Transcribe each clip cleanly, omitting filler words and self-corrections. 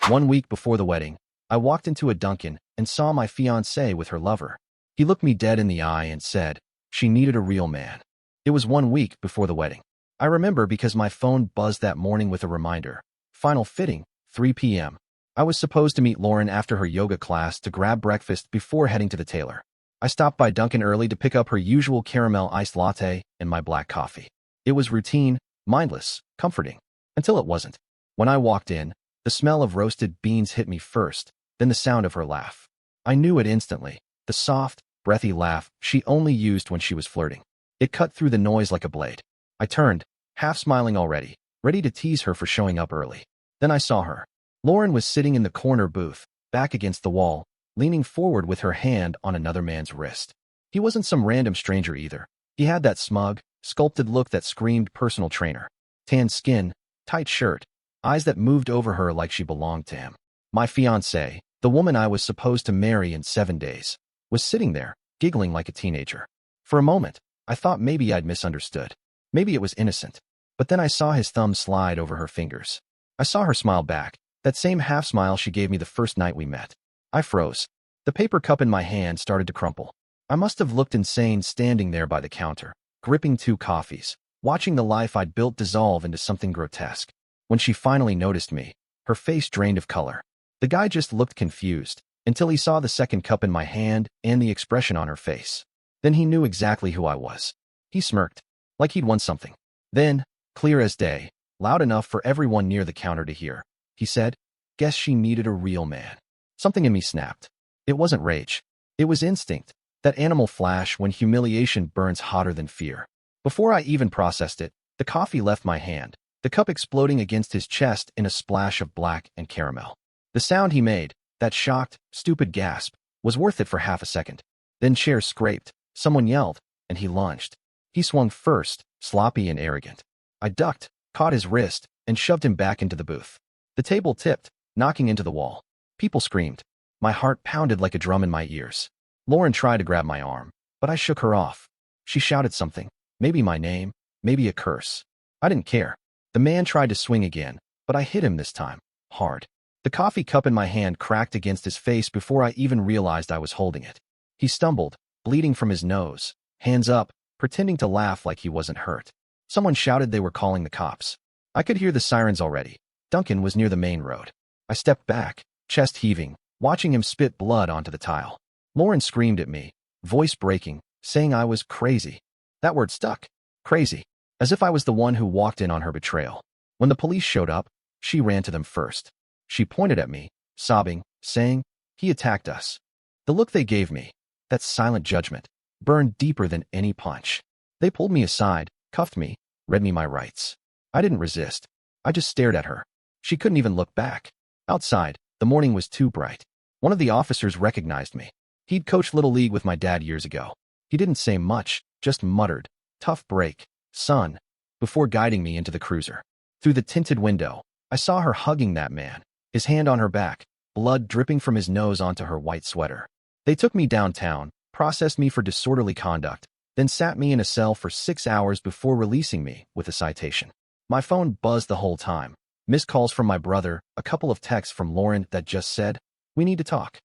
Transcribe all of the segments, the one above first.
1 week before the wedding, I walked into a Dunkin and saw my fiancée with her lover. He looked me dead in the eye and said, she needed a real man. It was 1 week before the wedding. I remember because my phone buzzed that morning with a reminder. Final fitting, 3 p.m. I was supposed to meet Lauren after her yoga class to grab breakfast before heading to the tailor. I stopped by Dunkin early to pick up her usual caramel iced latte and my black coffee. It was routine, mindless, comforting, until it wasn't. When I walked in, the smell of roasted beans hit me first, then the sound of her laugh. I knew it instantly, the soft, breathy laugh she only used when she was flirting. It cut through the noise like a blade. I turned, half smiling already, ready to tease her for showing up early. Then I saw her. Lauren was sitting in the corner booth, back against the wall, leaning forward with her hand on another man's wrist. He wasn't some random stranger either. He had that smug, sculpted look that screamed personal trainer. Tan skin, tight shirt, eyes that moved over her like she belonged to him. My fiancée, the woman I was supposed to marry in 7 days, was sitting there, giggling like a teenager. For a moment, I thought maybe I'd misunderstood. Maybe it was innocent. But then I saw his thumb slide over her fingers. I saw her smile back, that same half-smile she gave me the first night we met. I froze. The paper cup in my hand started to crumple. I must have looked insane standing there by the counter, gripping 2 coffees, watching the life I'd built dissolve into something grotesque. When she finally noticed me, her face drained of color. The guy just looked confused, until he saw the second cup in my hand and the expression on her face. Then he knew exactly who I was. He smirked, like he'd won something. Then, clear as day, loud enough for everyone near the counter to hear, he said, guess she needed a real man. Something in me snapped. It wasn't rage. It was instinct, that animal flash when humiliation burns hotter than fear. Before I even processed it, the coffee left my hand, the cup exploding against his chest in a splash of black and caramel. The sound he made, that shocked, stupid gasp, was worth it for half a second. Then chairs scraped, someone yelled, and he launched. He swung first, sloppy and arrogant. I ducked, caught his wrist, and shoved him back into the booth. The table tipped, knocking into the wall. People screamed. My heart pounded like a drum in my ears. Lauren tried to grab my arm, but I shook her off. She shouted something, maybe my name, maybe a curse. I didn't care. The man tried to swing again, but I hit him this time, hard. The coffee cup in my hand cracked against his face before I even realized I was holding it. He stumbled, bleeding from his nose, hands up, pretending to laugh like he wasn't hurt. Someone shouted they were calling the cops. I could hear the sirens already. Dunkin was near the main road. I stepped back, chest heaving, watching him spit blood onto the tile. Lauren screamed at me, voice breaking, saying I was crazy. That word stuck. Crazy. As if I was the one who walked in on her betrayal. When the police showed up, she ran to them first. She pointed at me, sobbing, saying, he attacked us. The look they gave me, that silent judgment, burned deeper than any punch. They pulled me aside, cuffed me, read me my rights. I didn't resist. I just stared at her. She couldn't even look back. Outside, the morning was too bright. One of the officers recognized me. He'd coached Little League with my dad years ago. He didn't say much, just muttered, tough break, son, before guiding me into the cruiser. Through the tinted window, I saw her hugging that man, his hand on her back, blood dripping from his nose onto her white sweater. They took me downtown, processed me for disorderly conduct, then sat me in a cell for 6 hours before releasing me with a citation. My phone buzzed the whole time. Missed calls from my brother, a couple of texts from Lauren that just said, we need to talk.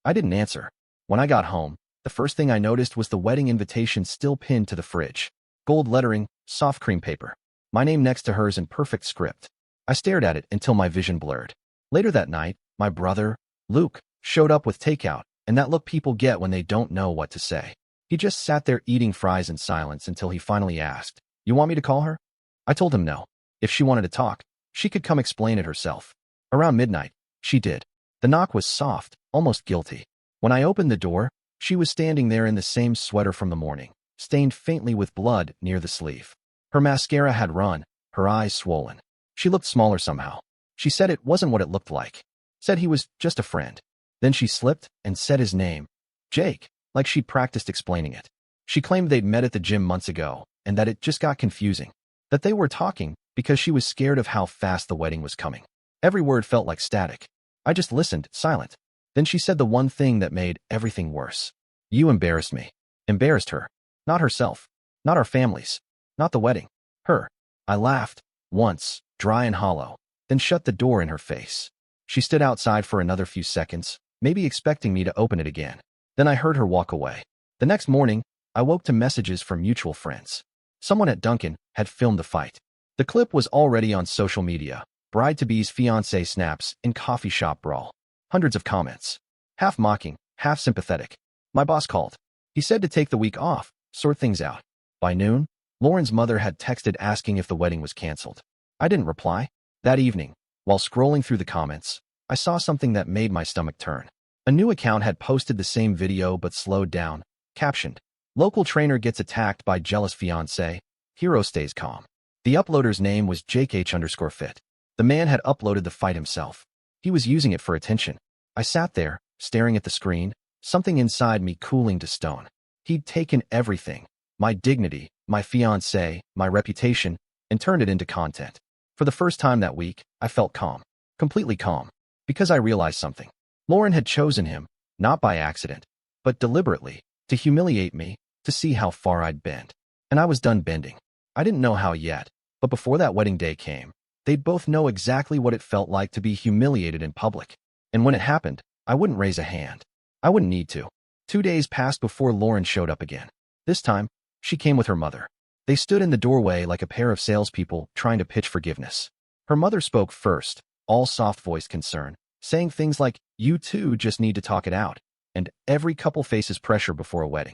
I didn't answer. When I got home, the first thing I noticed was the wedding invitation still pinned to the fridge. Gold lettering, soft cream paper. My name next to hers in perfect script. I stared at it until my vision blurred. Later that night, my brother, Luke, showed up with takeout, and that look people get when they don't know what to say. He just sat there eating fries in silence until he finally asked, you want me to call her? I told him no. If she wanted to talk, she could come explain it herself. Around midnight, she did. The knock was soft, almost guilty. When I opened the door, she was standing there in the same sweater from the morning, stained faintly with blood near the sleeve. Her mascara had run, her eyes swollen. She looked smaller somehow. She said it wasn't what it looked like. Said he was just a friend. Then she slipped and said his name, Jake, like she'd practiced explaining it. She claimed they'd met at the gym months ago, and that it just got confusing. That they were talking because she was scared of how fast the wedding was coming. Every word felt like static. I just listened, silent. Then she said the one thing that made everything worse. You embarrassed me. Embarrassed her. Not herself. Not our families. Not the wedding. Her. I laughed, once, dry and hollow, then shut the door in her face. She stood outside for another few seconds, maybe expecting me to open it again. Then I heard her walk away. The next morning, I woke to messages from mutual friends. Someone at Dunkin had filmed the fight. The clip was already on social media. Bride-to-be's fiancé snaps in coffee shop brawl. Hundreds of comments. Half mocking, half sympathetic. My boss called. He said to take the week off, sort things out. By noon, Lauren's mother had texted asking if the wedding was canceled. I didn't reply. That evening, while scrolling through the comments, I saw something that made my stomach turn. A new account had posted the same video but slowed down, captioned, "Local trainer gets attacked by jealous fiancé, hero stays calm." The uploader's name was JH_fit. The man had uploaded the fight himself. He was using it for attention. I sat there, staring at the screen, something inside me cooling to stone. He'd taken everything, my dignity, my fiancé, my reputation, and turned it into content. For the first time that week, I felt calm. Completely calm. Because I realized something. Lauren had chosen him, not by accident, but deliberately, to humiliate me, to see how far I'd bend. And I was done bending. I didn't know how yet, but before that wedding day came, they'd both know exactly what it felt like to be humiliated in public. And when it happened, I wouldn't raise a hand. I wouldn't need to. 2 days passed before Lauren showed up again. This time, she came with her mother. They stood in the doorway like a pair of salespeople trying to pitch forgiveness. Her mother spoke first, all soft-voiced concern, saying things like, "You two just need to talk it out," and "Every couple faces pressure before a wedding."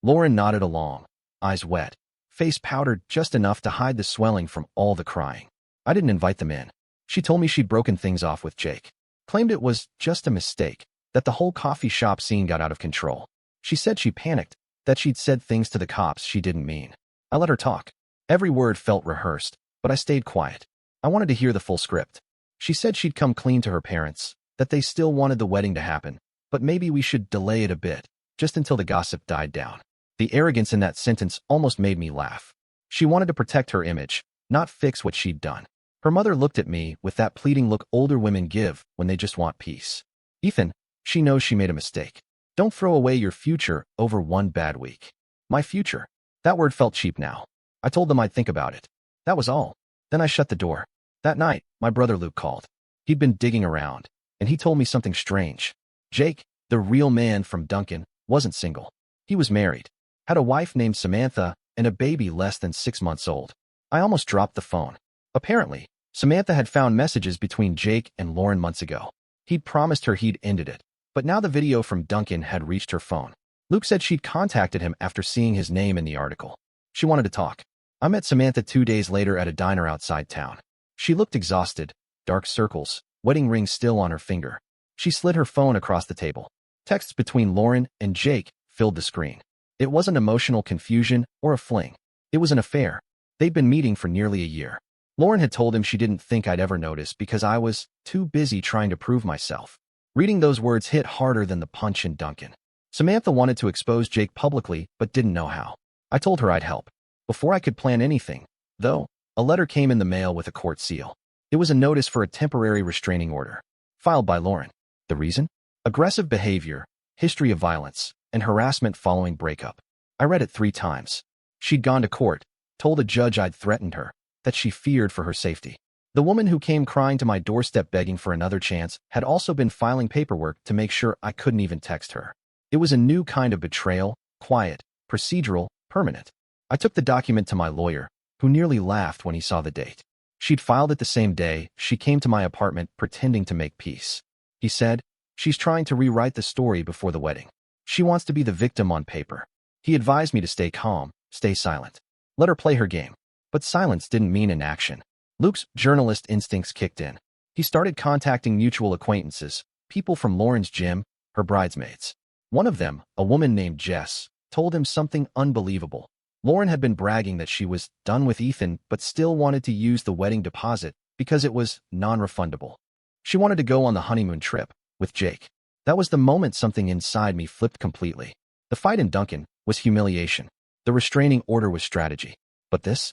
Lauren nodded along, eyes wet, face powdered just enough to hide the swelling from all the crying. I didn't invite them in. She told me she'd broken things off with Jake. Claimed it was just a mistake, that the whole coffee shop scene got out of control. She said she panicked, that she'd said things to the cops she didn't mean. I let her talk. Every word felt rehearsed, but I stayed quiet. I wanted to hear the full script. She said she'd come clean to her parents, that they still wanted the wedding to happen, but maybe we should delay it a bit, just until the gossip died down. The arrogance in that sentence almost made me laugh. She wanted to protect her image, not fix what she'd done. Her mother looked at me with that pleading look older women give when they just want peace. "Ethan, she knows she made a mistake. Don't throw away your future over one bad week." My future. That word felt cheap now. I told them I'd think about it. That was all. Then I shut the door. That night, my brother Luke called. He'd been digging around, and he told me something strange. Jake, the real man from Dunkin, wasn't single. He was married, had a wife named Samantha, and a baby less than 6 months old. I almost dropped the phone. Apparently, Samantha had found messages between Jake and Lauren months ago. He'd promised her he'd ended it, but now the video from Dunkin had reached her phone. Luke said she'd contacted him after seeing his name in the article. She wanted to talk. I met Samantha 2 days later at a diner outside town. She looked exhausted, dark circles, wedding ring still on her finger. She slid her phone across the table. Texts between Lauren and Jake filled the screen. It wasn't emotional confusion or a fling. It was an affair. They'd been meeting for nearly a year. Lauren had told him she didn't think I'd ever notice because I was too busy trying to prove myself. Reading those words hit harder than the punch in Dunkin. Samantha wanted to expose Jake publicly but didn't know how. I told her I'd help. Before I could plan anything, though, a letter came in the mail with a court seal. It was a notice for a temporary restraining order, filed by Lauren. The reason? Aggressive behavior, history of violence, and harassment following breakup. I read it 3 times. She'd gone to court, told a judge I'd threatened her, that she feared for her safety. The woman who came crying to my doorstep begging for another chance had also been filing paperwork to make sure I couldn't even text her. It was a new kind of betrayal, quiet, procedural, permanent. I took the document to my lawyer, who nearly laughed when he saw the date. She'd filed it the same day she came to my apartment pretending to make peace. He said, "She's trying to rewrite the story before the wedding. She wants to be the victim on paper." He advised me to stay calm, stay silent. Let her play her game. But silence didn't mean inaction. Luke's journalist instincts kicked in. He started contacting mutual acquaintances, people from Lauren's gym, her bridesmaids. One of them, a woman named Jess, told him something unbelievable. Lauren had been bragging that she was done with Ethan but still wanted to use the wedding deposit because it was non-refundable. She wanted to go on the honeymoon trip with Jake. That was the moment something inside me flipped completely. The fight in Dunkin was humiliation. The restraining order was strategy. But this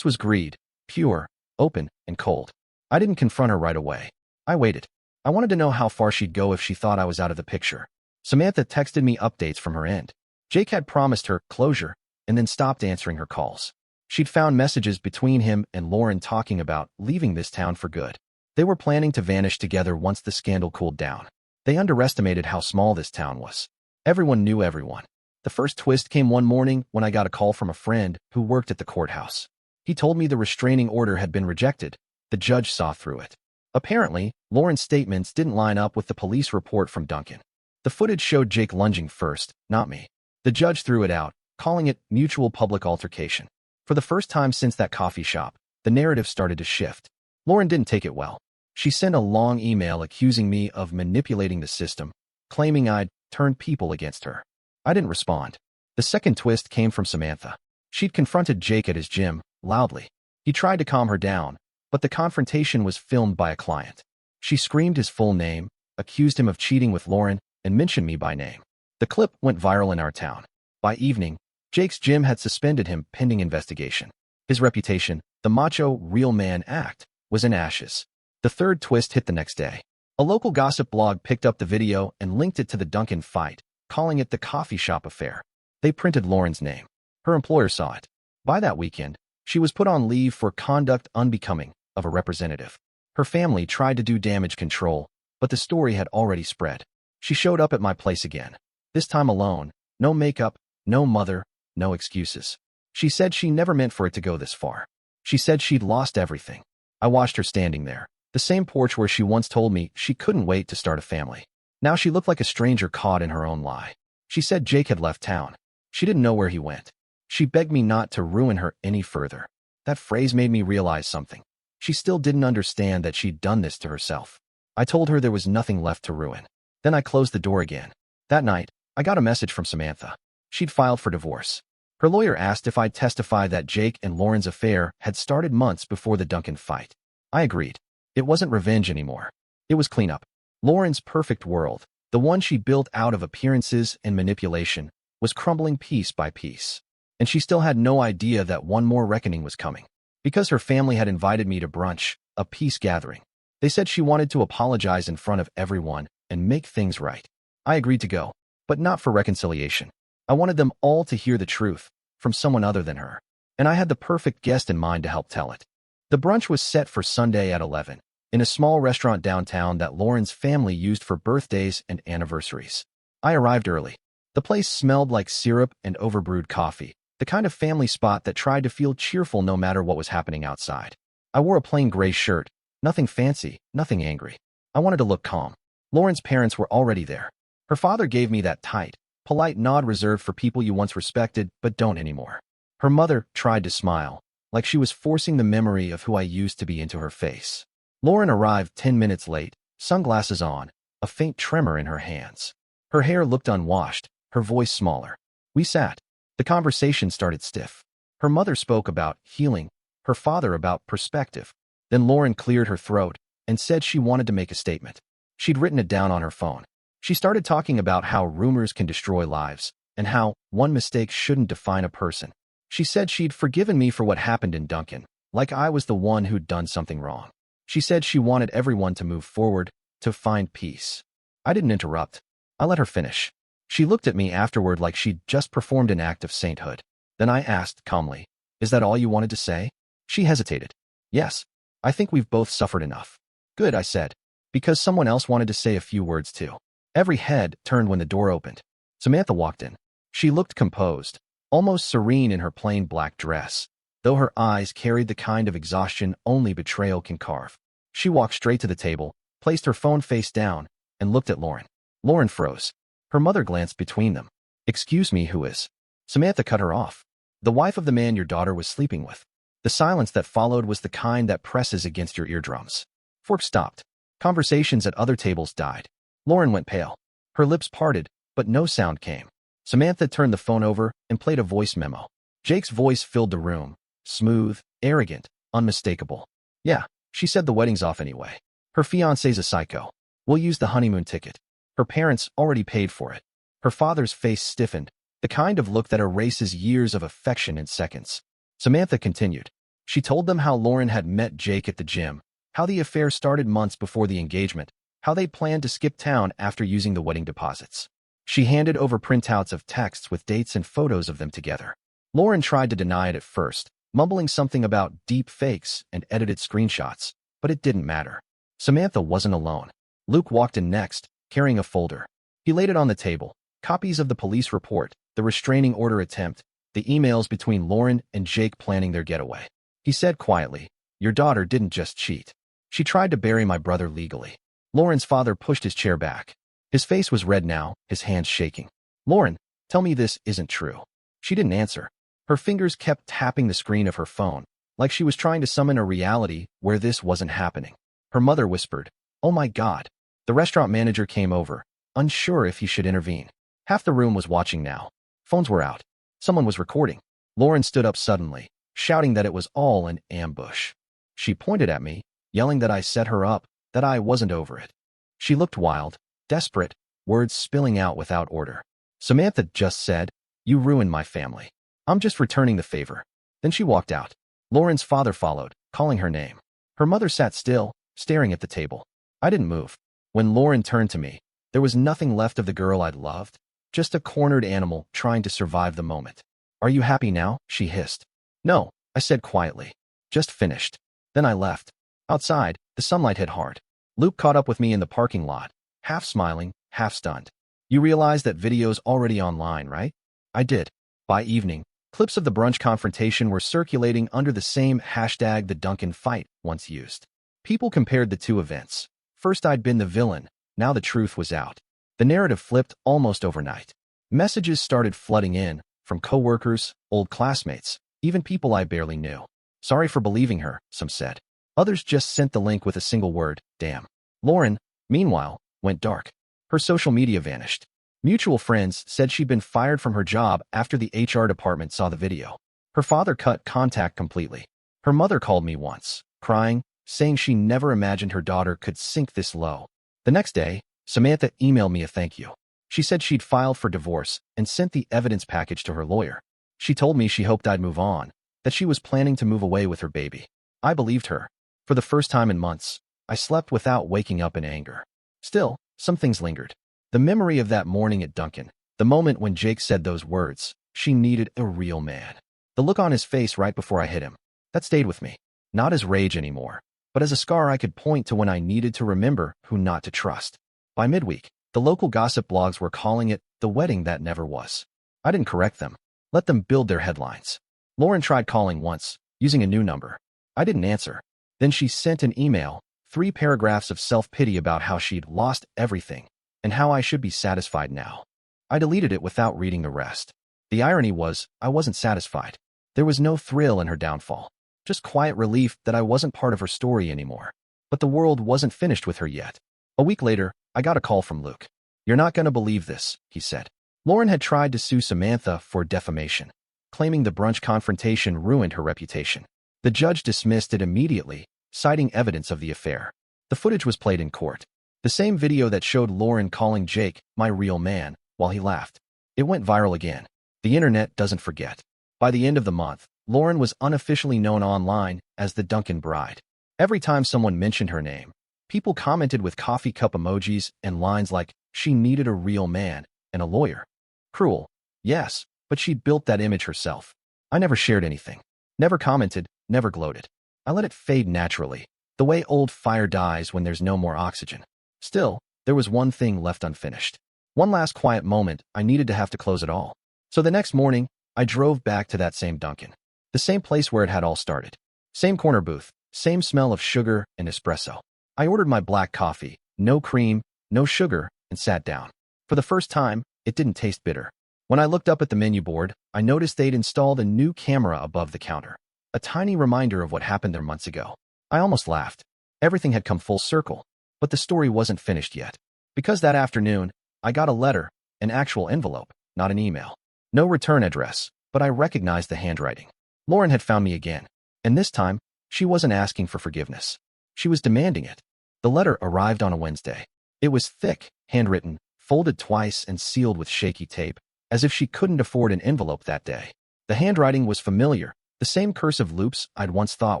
was greed, pure, open, and cold. I didn't confront her right away. I waited. I wanted to know how far she'd go if she thought I was out of the picture. Samantha texted me updates from her end. Jake had promised her closure and then stopped answering her calls. She'd found messages between him and Lauren talking about leaving this town for good. They were planning to vanish together once the scandal cooled down. They underestimated how small this town was. Everyone knew everyone. The first twist came one morning when I got a call from a friend who worked at the courthouse. He told me the restraining order had been rejected. The judge saw through it. Apparently, Lauren's statements didn't line up with the police report from Dunkin. The footage showed Jake lunging first, not me. The judge threw it out, calling it mutual public altercation. For the first time since that coffee shop, the narrative started to shift. Lauren didn't take it well. She sent a long email accusing me of manipulating the system, claiming I'd turned people against her. I didn't respond. The second twist came from Samantha. She'd confronted Jake at his gym, loudly. He tried to calm her down, but the confrontation was filmed by a client. She screamed his full name, accused him of cheating with Lauren, and mentioned me by name. The clip went viral in our town. By evening, Jake's gym had suspended him pending investigation. His reputation, the macho real man act, was in ashes. The third twist hit the next day. A local gossip blog picked up the video and linked it to the Dunkin fight, calling it the coffee shop affair. They printed Lauren's name. Her employer saw it. By that weekend, she was put on leave for conduct unbecoming of a representative. Her family tried to do damage control, but the story had already spread. She showed up at my place again. This time alone, no makeup, no mother, no excuses. She said she never meant for it to go this far. She said she'd lost everything. I watched her standing there. The same porch where she once told me she couldn't wait to start a family. Now she looked like a stranger caught in her own lie. She said Jake had left town. She didn't know where he went. She begged me not to ruin her any further. That phrase made me realize something. She still didn't understand that she'd done this to herself. I told her there was nothing left to ruin. Then I closed the door again. That night, I got a message from Samantha. She'd filed for divorce. Her lawyer asked if I'd testify that Jake and Lauren's affair had started months before the Dunkin fight. I agreed. It wasn't revenge anymore. It was cleanup. Lauren's perfect world, the one she built out of appearances and manipulation, was crumbling piece by piece. And she still had no idea that one more reckoning was coming. Because her family had invited me to brunch, a peace gathering. They said she wanted to apologize in front of everyone and make things right. I agreed to go, but not for reconciliation. I wanted them all to hear the truth from someone other than her. And I had the perfect guest in mind to help tell it. The brunch was set for Sunday at 11, in a small restaurant downtown that Lauren's family used for birthdays and anniversaries. I arrived early. The place smelled like syrup and overbrewed coffee, the kind of family spot that tried to feel cheerful no matter what was happening outside. I wore a plain gray shirt, nothing fancy, nothing angry. I wanted to look calm. Lauren's parents were already there. Her father gave me that tight, polite nod reserved for people you once respected but don't anymore. Her mother tried to smile, like she was forcing the memory of who I used to be into her face. Lauren arrived 10 minutes late, sunglasses on, a faint tremor in her hands. Her hair looked unwashed, her voice smaller. We sat. The conversation started stiff. Her mother spoke about healing, her father about perspective. Then Lauren cleared her throat and said she wanted to make a statement. She'd written it down on her phone. She started talking about how rumors can destroy lives and how one mistake shouldn't define a person. She said she'd forgiven me for what happened in Dunkin, like I was the one who'd done something wrong. She said she wanted everyone to move forward, to find peace. I didn't interrupt. I let her finish. She looked at me afterward like she'd just performed an act of sainthood. Then I asked calmly, "Is that all you wanted to say?" She hesitated. "Yes. I think we've both suffered enough." "Good," I said, because someone else wanted to say a few words too. Every head turned when the door opened. Samantha walked in. She looked composed, almost serene in her plain black dress, though her eyes carried the kind of exhaustion only betrayal can carve. She walked straight to the table, placed her phone face down, and looked at Lauren. Lauren froze. Her mother glanced between them. "Excuse me, who is?" Samantha cut her off. "The wife of the man your daughter was sleeping with." The silence that followed was the kind that presses against your eardrums. Forks stopped. Conversations at other tables died. Lauren went pale. Her lips parted, but no sound came. Samantha turned the phone over and played a voice memo. Jake's voice filled the room, smooth, arrogant, unmistakable. "Yeah," she said, "the wedding's off anyway. Her fiancé's a psycho. We'll use the honeymoon ticket. Her parents already paid for it." Her father's face stiffened, the kind of look that erases years of affection in seconds. Samantha continued. She told them how Lauren had met Jake at the gym, how the affair started months before the engagement, how they planned to skip town after using the wedding deposits. She handed over printouts of texts with dates and photos of them together. Lauren tried to deny it at first, mumbling something about deep fakes and edited screenshots, but it didn't matter. Samantha wasn't alone. Luke walked in next, carrying a folder. He laid it on the table. Copies of the police report, the restraining order attempt, the emails between Lauren and Jake planning their getaway. He said quietly, "Your daughter didn't just cheat. She tried to bury my brother legally." Lauren's father pushed his chair back. His face was red now, his hands shaking. "Lauren, tell me this isn't true." She didn't answer. Her fingers kept tapping the screen of her phone, like she was trying to summon a reality where this wasn't happening. Her mother whispered, "Oh my God." The restaurant manager came over, unsure if he should intervene. Half the room was watching now. Phones were out. Someone was recording. Lauren stood up suddenly, shouting that it was all an ambush. She pointed at me, yelling that I set her up, that I wasn't over it. She looked wild, desperate, words spilling out without order. Samantha just said, "You ruined my family. I'm just returning the favor." Then she walked out. Lauren's father followed, calling her name. Her mother sat still, staring at the table. I didn't move. When Lauren turned to me, there was nothing left of the girl I'd loved, just a cornered animal trying to survive the moment. "Are you happy now?" she hissed. "No," I said quietly. "Just finished." Then I left. Outside, the sunlight hit hard. Luke caught up with me in the parking lot, half smiling, half stunned. "You realize that video's already online, right?" I did. By evening, clips of the brunch confrontation were circulating under the same hashtag the Dunkin fight once used. People compared the two events. First I'd been the villain, now the truth was out. The narrative flipped almost overnight. Messages started flooding in, from coworkers, old classmates, even people I barely knew. "Sorry for believing her," some said. Others just sent the link with a single word, "Damn." Lauren, meanwhile, went dark. Her social media vanished. Mutual friends said she'd been fired from her job after the HR department saw the video. Her father cut contact completely. Her mother called me once, crying, saying she never imagined her daughter could sink this low. The next day, Samantha emailed me a thank you. She said she'd filed for divorce and sent the evidence package to her lawyer. She told me she hoped I'd move on, that she was planning to move away with her baby. I believed her. For the first time in months, I slept without waking up in anger. Still, some things lingered. The memory of that morning at Dunkin, the moment when Jake said those words, "She needed a real man." The look on his face right before I hit him, that stayed with me. Not as rage anymore, but as a scar I could point to when I needed to remember who not to trust. By midweek, the local gossip blogs were calling it the wedding that never was. I didn't correct them. Let them build their headlines. Lauren tried calling once, using a new number. I didn't answer. Then she sent an email, 3 paragraphs of self-pity about how she'd lost everything, and how I should be satisfied now. I deleted it without reading the rest. The irony was, I wasn't satisfied. There was no thrill in her downfall, just quiet relief that I wasn't part of her story anymore. But the world wasn't finished with her yet. A week later, I got a call from Luke. "You're not going to believe this," he said. Lauren had tried to sue Samantha for defamation, claiming the brunch confrontation ruined her reputation. The judge dismissed it immediately, citing evidence of the affair. The footage was played in court. The same video that showed Lauren calling Jake my real man while he laughed. It went viral again. The internet doesn't forget. By the end of the month, Lauren was unofficially known online as the Dunkin bride. Every time someone mentioned her name, people commented with coffee cup emojis and lines like, "She needed a real man and a lawyer." Cruel, yes, but she'd built that image herself. I never shared anything. Never commented, never gloated. I let it fade naturally, the way old fire dies when there's no more oxygen. Still, there was one thing left unfinished. One last quiet moment I needed to have to close it all. So the next morning, I drove back to that same Dunkin. The same place where it had all started. Same corner booth, same smell of sugar and espresso. I ordered my black coffee, no cream, no sugar, and sat down. For the first time, it didn't taste bitter. When I looked up at the menu board, I noticed they'd installed a new camera above the counter. A tiny reminder of what happened there months ago. I almost laughed. Everything had come full circle, but the story wasn't finished yet. Because that afternoon, I got a letter, an actual envelope, not an email. No return address, but I recognized the handwriting. Lauren had found me again, and this time, she wasn't asking for forgiveness. She was demanding it. The letter arrived on a Wednesday. It was thick, handwritten, folded twice and sealed with shaky tape, as if she couldn't afford an envelope that day. The handwriting was familiar, the same cursive loops I'd once thought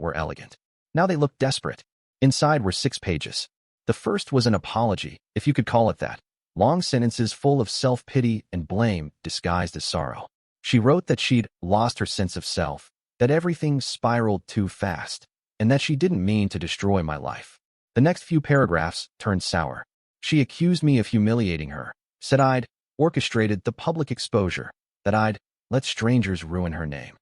were elegant. Now they looked desperate. Inside were 6 pages. The first was an apology, if you could call it that. Long sentences full of self-pity and blame disguised as sorrow. She wrote that she'd lost her sense of self, that everything spiraled too fast, and that she didn't mean to destroy my life. The next few paragraphs turned sour. She accused me of humiliating her, said I'd orchestrated the public exposure, that I'd let strangers ruin her name.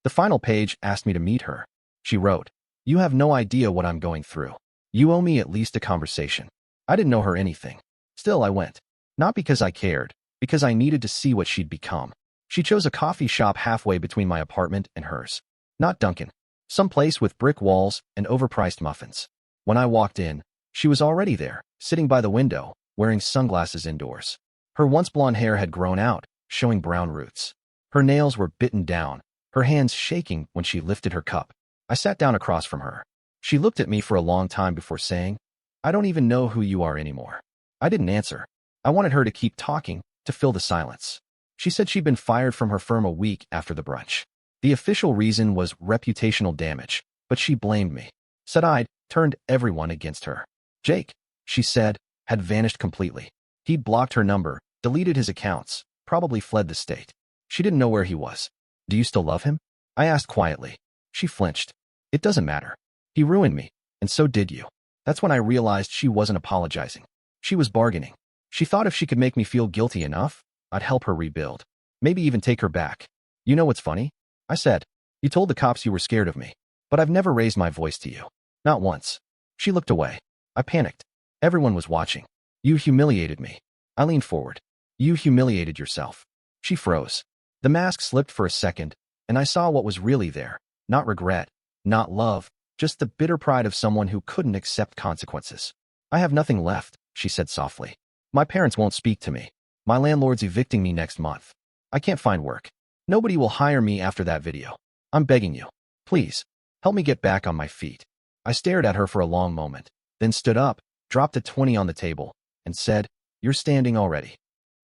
The final page asked me to meet her. She wrote, "You have no idea what I'm going through. You owe me at least a conversation." I didn't know her anything. Still, I went. Not because I cared, because I needed to see what she'd become. She chose a coffee shop halfway between my apartment and hers. Not Dunkin. Some place with brick walls and overpriced muffins. When I walked in, she was already there, sitting by the window, wearing sunglasses indoors. Her once blonde hair had grown out, showing brown roots. Her nails were bitten down, her hands shaking when she lifted her cup. I sat down across from her. She looked at me for a long time before saying, "I don't even know who you are anymore." I didn't answer. I wanted her to keep talking, to fill the silence. She said she'd been fired from her firm a week after the brunch. The official reason was reputational damage, but she blamed me. Said I'd turned everyone against her. Jake, she said, had vanished completely. He'd blocked her number, deleted his accounts, probably fled the state. She didn't know where he was. "Do you still love him?" I asked quietly. She flinched. "It doesn't matter. He ruined me, and so did you." That's when I realized she wasn't apologizing. She was bargaining. She thought if she could make me feel guilty enough, I'd help her rebuild. Maybe even take her back. "You know what's funny?" I said. "You told the cops you were scared of me, but I've never raised my voice to you. Not once." She looked away. I panicked. Everyone was watching. "You humiliated me." I leaned forward. "You humiliated yourself." She froze. The mask slipped for a second, and I saw what was really there. Not regret, not love, just the bitter pride of someone who couldn't accept consequences. "I have nothing left," she said softly. "My parents won't speak to me. My landlord's evicting me next month. I can't find work. Nobody will hire me after that video. I'm begging you. Please, help me get back on my feet." I stared at her for a long moment, then stood up, dropped a 20 on the table, and said, "You're standing already."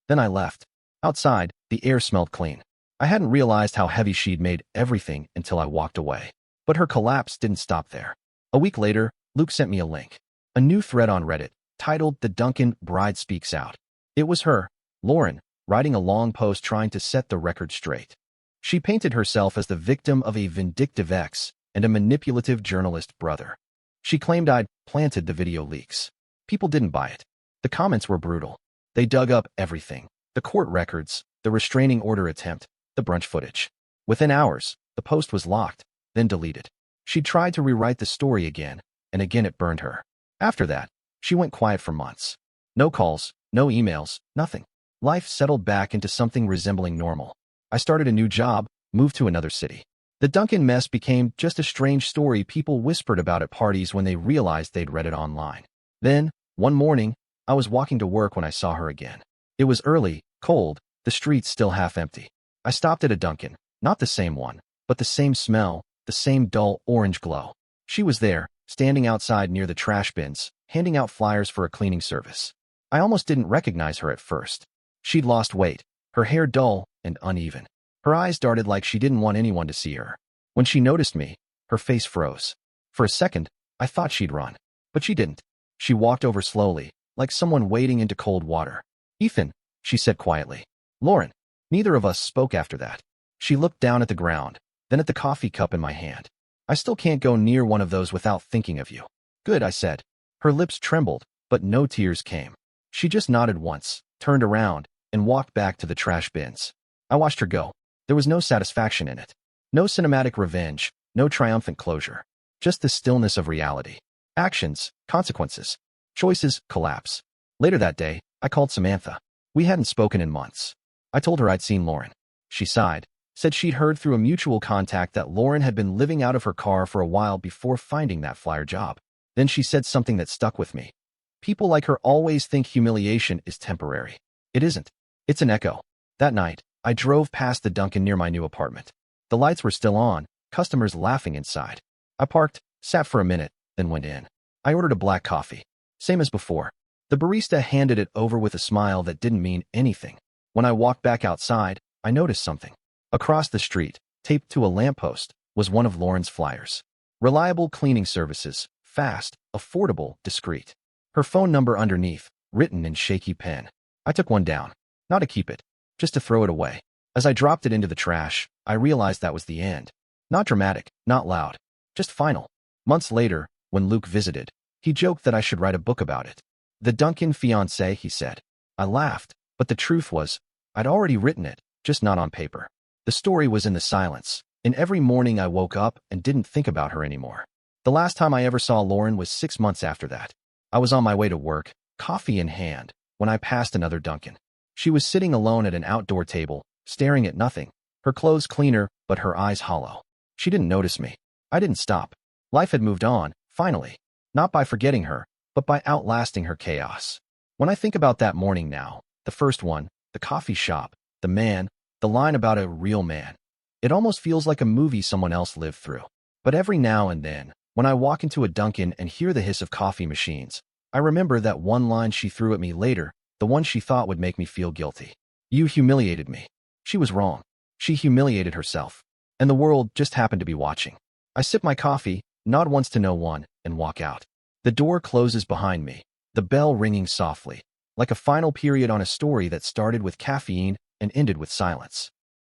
Then I left. Outside, the air smelled clean. I hadn't realized how heavy she'd made everything until I walked away. But her collapse didn't stop there. A week later, Luke sent me a link. A new thread on Reddit, titled "The Dunkin Bride Speaks Out." It was her, Lauren, writing a long post trying to set the record straight. She painted herself as the victim of a vindictive ex and a manipulative journalist brother. She claimed I'd planted the video leaks. People didn't buy it. The comments were brutal. They dug up everything. The court records, the restraining order attempt, the brunch footage. Within hours, the post was locked, then deleted. She tried to rewrite the story again, and again it burned her. After that, she went quiet for months. No calls, no emails, nothing. Life settled back into something resembling normal. I started a new job, moved to another city. The Dunkin mess became just a strange story people whispered about at parties when they realized they'd read it online. Then, one morning, I was walking to work when I saw her again. It was early, cold, the streets still half empty. I stopped at a Dunkin, not the same one, but the same smell, the same dull orange glow. She was there, standing outside near the trash bins, handing out flyers for a cleaning service. I almost didn't recognize her at first. She'd lost weight, her hair dull and uneven. Her eyes darted like she didn't want anyone to see her. When she noticed me, her face froze. For a second, I thought she'd run, but she didn't. She walked over slowly, like someone wading into cold water. "Ethan," she said quietly. "Lauren." Neither of us spoke after that. She looked down at the ground, then at the coffee cup in my hand. "I still can't go near one of those without thinking of you." "Good," I said. Her lips trembled, but no tears came. She just nodded once, turned around, and walked back to the trash bins. I watched her go. There was no satisfaction in it. No cinematic revenge, no triumphant closure. Just the stillness of reality. Actions, consequences. Choices, collapse. Later that day, I called Samantha. We hadn't spoken in months. I told her I'd seen Lauren. She sighed, said she'd heard through a mutual contact that Lauren had been living out of her car for a while before finding that flyer job. Then she said something that stuck with me. "People like her always think humiliation is temporary. It isn't. It's an echo." That night, I drove past the Dunkin near my new apartment. The lights were still on, customers laughing inside. I parked, sat for a minute, then went in. I ordered a black coffee. Same as before. The barista handed it over with a smile that didn't mean anything. When I walked back outside, I noticed something. Across the street, taped to a lamppost, was one of Lauren's flyers. Reliable cleaning services, fast, affordable, discreet. Her phone number underneath, written in shaky pen. I took one down. Not to keep it, just to throw it away. As I dropped it into the trash, I realized that was the end. Not dramatic, not loud, just final. Months later, when Luke visited, he He joked that I should write a book about it. The Dunkin Fiancée, he said. I laughed, but the truth was, I'd already written it, just not on paper. The story was in the silence. And every morning I woke up and didn't think about her anymore. The last time I ever saw Lauren was 6 months after that. I was on my way to work, coffee in hand, when I passed another Dunkin. She was sitting alone at an outdoor table, staring at nothing, her clothes cleaner, but her eyes hollow. She didn't notice me. I didn't stop. Life had moved on, finally. Not by forgetting her, but by outlasting her chaos. When I think about that morning now, the first one, the coffee shop, the man, the line about a real man, it almost feels like a movie someone else lived through. But every now and then, when I walk into a Dunkin' and hear the hiss of coffee machines, I remember that one line she threw at me later, the one she thought would make me feel guilty. You humiliated me. She was wrong. She humiliated herself. And the world just happened to be watching. I sip my coffee, nod once to no one, and walk out. The door closes behind me, the bell ringing softly, like a final period on a story that started with caffeine and ended with silence.